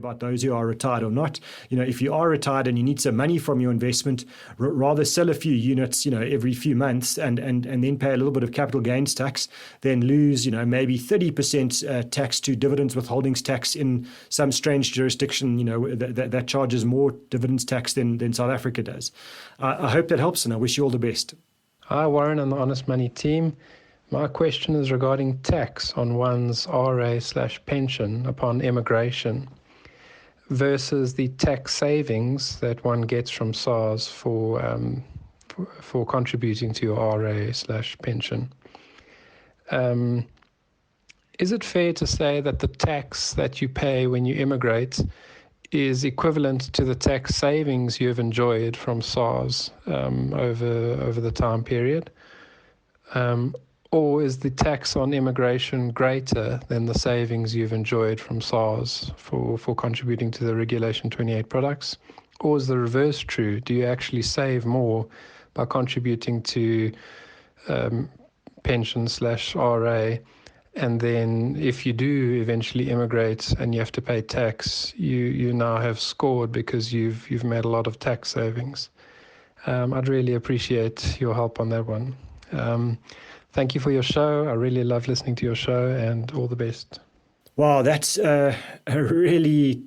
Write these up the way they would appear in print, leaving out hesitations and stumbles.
about those who are retired or not. If you are retired and you need some money from your investment, rather sell a few units, every few months and then pay a little bit of capital gains tax, then lose, maybe 30% tax to dividends withholdings tax in some strange jurisdiction, that charges more dividends tax than South Africa does. I hope that helps, and I wish you all the best. Hi, Warren and the Honest Money team. My question is regarding tax on one's RA/pension upon immigration versus the tax savings that one gets from SARS for contributing to your RA/pension. Is it fair to say that the tax that you pay when you immigrate is equivalent to the tax savings you've enjoyed from SARS over the time period? Or is the tax on immigration greater than the savings you've enjoyed from SARS for contributing to the Regulation 28 products? Or is the reverse true? Do you actually save more by contributing to pension/RA? And then if you do eventually immigrate and you have to pay tax, you now have scored because you've made a lot of tax savings. I'd really appreciate your help on that one. Thank you for your show. I really love listening to your show, and all the best. Wow, that's a really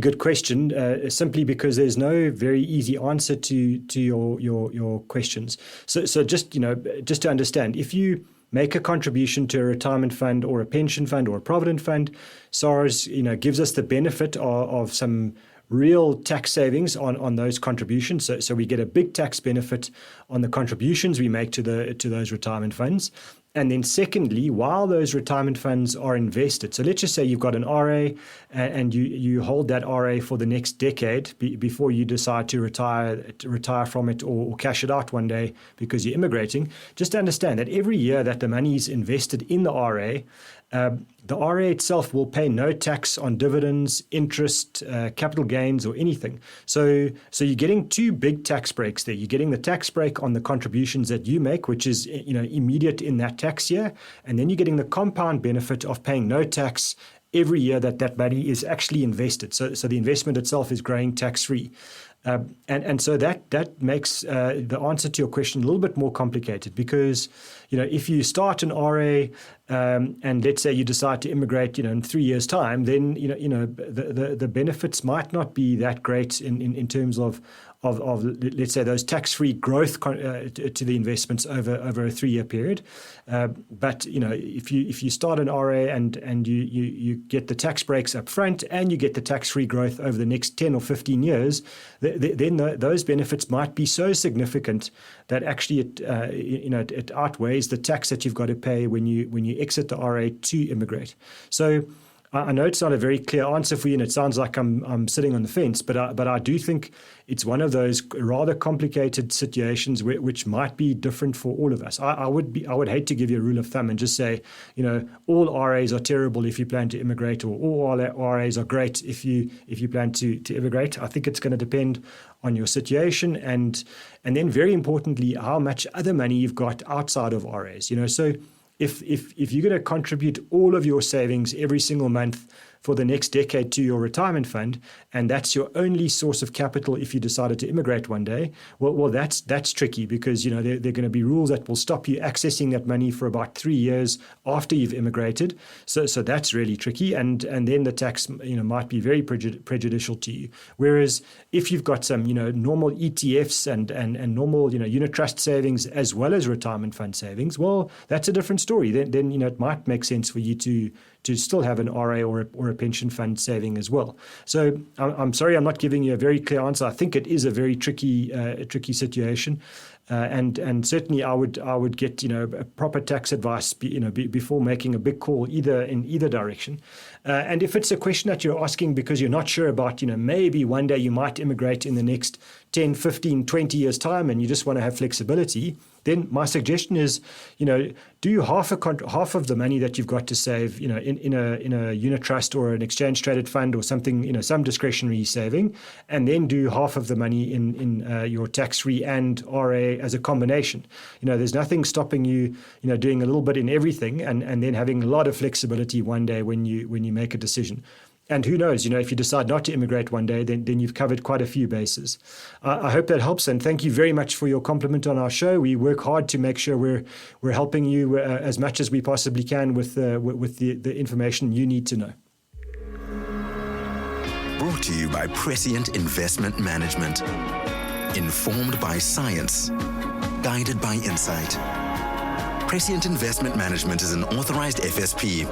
good question, simply because there's no very easy answer to your questions. So just to understand, if you make a contribution to a retirement fund or a pension fund or a provident fund, SARS gives us the benefit of some real tax savings on those contributions. So we get a big tax benefit on the contributions we make to those retirement funds. And then secondly, while those retirement funds are invested, so let's just say you've got an RA and you hold that RA for the next decade before you decide to retire from it or cash it out one day because you're immigrating, just understand that every year that the money is invested in the RA itself will pay no tax on dividends, interest, capital gains, or anything. So you're getting two big tax breaks there. You're getting the tax break on the contributions that you make, which is immediate in that tax year, and then you're getting the compound benefit of paying no tax every year that money is actually invested. So the investment itself is growing tax-free. And so that makes the answer to your question a little bit more complicated, because if you start an RA and let's say you decide to immigrate in 3 years' time, then the benefits might not be that great in terms of let's say those tax-free growth to the investments over a 3-year period. But if you start an RA and you get the tax breaks up front and you get the tax-free growth over the next 10 or 15 years, then those benefits might be so significant that actually it outweighs the tax that you've got to pay when you exit the RA to immigrate. So I know it's not a very clear answer for you, and it sounds like I'm sitting on the fence, but I do think it's one of those rather complicated situations which might be different for all of us. I would hate to give you a rule of thumb and just say, all RAs are terrible if you plan to immigrate, or all RAs are great if you plan to immigrate. I think it's going to depend on your situation and then very importantly how much other money you've got outside of RAs. So if you're going to contribute all of your savings every single month for the next decade to your retirement fund, and that's your only source of capital if you decided to immigrate one day, well that's tricky, because there are going to be rules that will stop you accessing that money for about 3 years after you've immigrated. So that's really tricky, and then the tax might be very prejudicial to you. Whereas if you've got some normal ETFs and normal unit trust savings as well as retirement fund savings, well, that's a different story. Then it might make sense for you to still have an RA or a pension fund saving as well. So I'm sorry I'm not giving you a very clear answer. I think it is a very tricky situation. And certainly I would get a proper tax advice before making a big call in either direction. And if it's a question that you're asking because you're not sure about maybe one day you might immigrate in the next 10, 15, 20 years time and you just want to have flexibility, then my suggestion is do half of the money that you've got to save in a unit trust or an exchange traded fund or something, some discretionary saving, and then do half of the money in your tax-free and RA as a combination. There's nothing stopping you doing a little bit in everything and then having a lot of flexibility one day when you make a decision. And who knows, if you decide not to immigrate one day, then you've covered quite a few bases. I hope that helps, and thank you very much for your compliment on our show. We work hard to make sure we're helping you as much as we possibly can with the information you need to know. Brought to you by Prescient Investment Management. Informed by science, guided by insight. Prescient Investment Management is an authorized FSP.